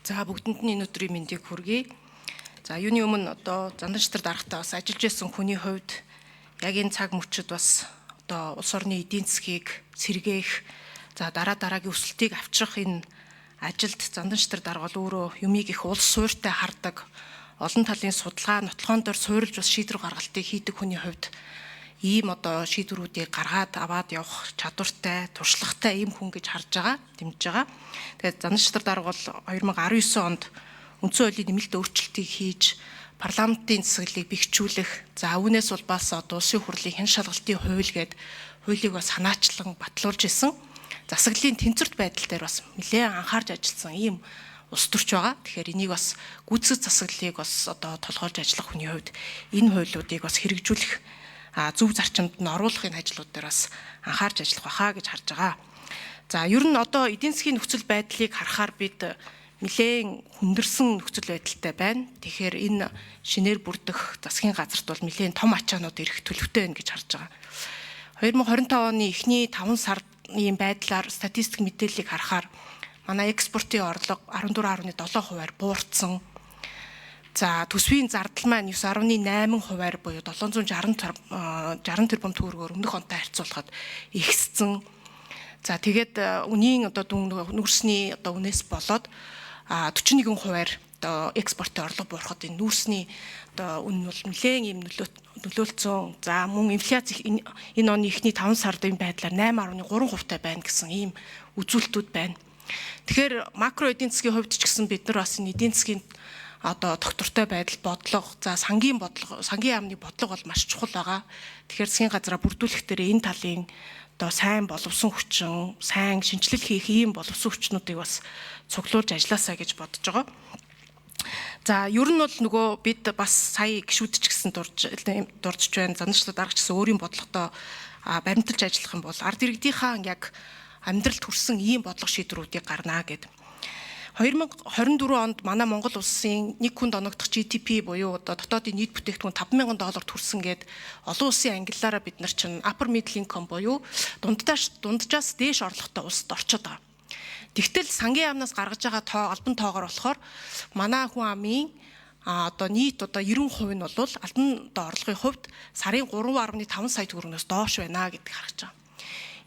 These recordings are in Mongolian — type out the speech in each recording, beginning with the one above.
За бүгдэнд нь энэ өдрийн мэндийг хүргэе. За юуны өмнө одоо Занданчтар дарагтаа бас ажиллаж байсан хүний хувьд яг энэ цаг мөчид бас одоо улс орны эдийн засгийг сэргээх, за дараагийн өсөлтийг авчрах энэ ажилд Занданчтар дарга бол өөрөө юмыг их улс суурьтай хардаг, олон талын судалгаа, нотлохоон дээр суурилж бас шийдвэр гаргалтыг хийдэг хүний хувьд ийм одоо шийдвэрүүдийг гаргаад аваад явах чадвартай, туршлагатай ийм хүн гэж харж байгаа, дэмжиж байгаа. Тэгээд Занданчтар дарга бол 2019 онд үндсэн хуулийн нэмэлт өөрчлөлтийг хийж парламентын засаглалыг бэхжүүлэх, за үүнээс бол бас одоо улсын хурлын хэн шалгалтын хууль гээд хуулийг бас санаачлан батлуулж исэн. Засаглалын тэнцвэрт байдал дээр бас нэлээд анхаарч ажилласан ийм улс төрч байгаа. Тэгэхээр энийг бас гүйцэтгэх засаглалыг бас одоо толгойлж ажиллах хүний хувьд энэ хуулиудыг бас хэрэгжүүлэх, зөв зарчимд нь оруулахын ажлууд дээр бас анхаарч ажиллах байхаа гэж харж байгаа. За ер нь одоо эдийн засгийн нөхцөл байдлыг харахаар бид нэлээд хүндэрсэн нөхцөл байдалтай байна. Тэгэхээр энэ шинээр бүрдэх засгийн газарт бол нэлээд том ачаанууд ирэх төлөвтэй байна гэж харж байгаа. 2025 оны эхний 5 сарын байдлаар статистик мэдээллийг харахаар манай экспортын орлого 14.7%-аар буурсан. За төсвийн зардал маань 9.8%-аар буюу 760 тэрбум төгрөгөөр өмнөх онтой харьцуулахад ихссэн. За тэгээд үнийн одоо нүүрсний одоо үнээс болоод 41%-аар одоо экспортын орлого буурахад энэ нүүрсний одоо үн бол нэлээд юм нөлөөлцсөн. За мөн инфляц энэ оны эхний 5 сарын байдлаар 8.3%-тай байна гэсэн ийм үзүүлэлтүүд байна. Тэгэхээр макро эдийн засгийн хувьд ч гэсэн бид нар бас энэ эдийн засгийн одоо доктортой байдал, бодлого, за сангийн яамны бодлого бол маш чухал байгаа. Тэгэхээр засгийн газраа бүрдүүлэх дээр энэ талын одоо сайн боловсон хүчин, сайн шинжилэл хийх ийм боловсон хүчнүүдийг бас цуглуулж ажилласаа гэж бодож байгаа. За ер нь бол нөгөө бид бас сая гişүүдч гэсэн дурдж байна. Занданчтар дарга гэсэн өөрийн бодлоготой баримталж ажиллах юм бол ард иргэдийнхаа яг амьдралд хүрсэн ийм бодлого шийдвэрүүдийг гарнаа гэдэг. 2024 онд манай Монгол улсын нэг хүнд оногдох GDP буюу одоо дотоодын нийт бүтээгдэхүүн $5,000 хүрсэн гээд олон улсын ангиллаараа бид нар чинь upper middle income буюу дунджаас дээш орлоготой улсад орчод байгаа. Тэгтэл сангийн яамнаас гаргаж байгаа албан тоогоор болохоор манай хүн амын одоо нийт одоо 90% нь бол албан орлогын хувьд сарын 3.5 сая төгрөгнөөс доош байна гэдгийг харж байгаа.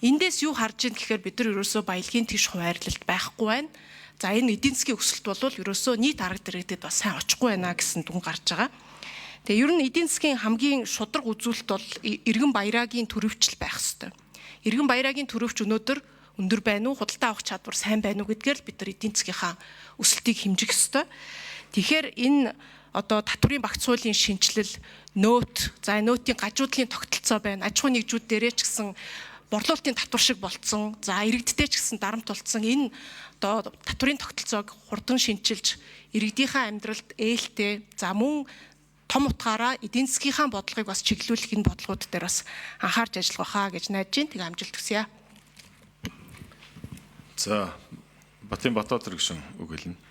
Эндээс юу харж ийн гэхээр бид нар ерөөсөө баялагын тийш хуваарлалт байхгүй байна. За энэ эдийн засгийн өсөлт бол ерөөсөө нийт арга дэргэдэд бас сайн очихгүй байна гэсэн дүн гарч байгаа. Тэгээ ер нь эдийн засгийн хамгийн шудраг үзүүлэлт бол иргэн баяраагийн төрөвчл байх ёстой. Иргэн баяраагийн төрөвч өнөөдөр өндөр байна уу, худалдаа авах чадвар сайн байна уу гэдгээр л бид нар эдийн засгийнхаа өсөлтийг хэмжих ёстой. Тэгэхээр энэ одоо татврын багц хуулийн шинжилэл, нөөт, за нөөтийн гажуудлын тогтолцоо байна. Аж ахуйн нэгжүүд дээрээ ч гэсэн борлуулалтын татвар шиг болцсон. За иргэдтэй ч гэсэн дарамт тулцсан энэ одоо татврын тогтолцоог хурдан шинчилж иргэдийнхээ амьдралд ээлтэй, за мөн том утгаараа эдийн засгийнхаа бодлогыг бас чиглүүлэх энэ бодлогууд дээр бас анхаарч ажиллах байхаа гэж найдаж байна. Тэгээ амжилт хүсье. За Батбатаатар гишүүн үг хэлнэ.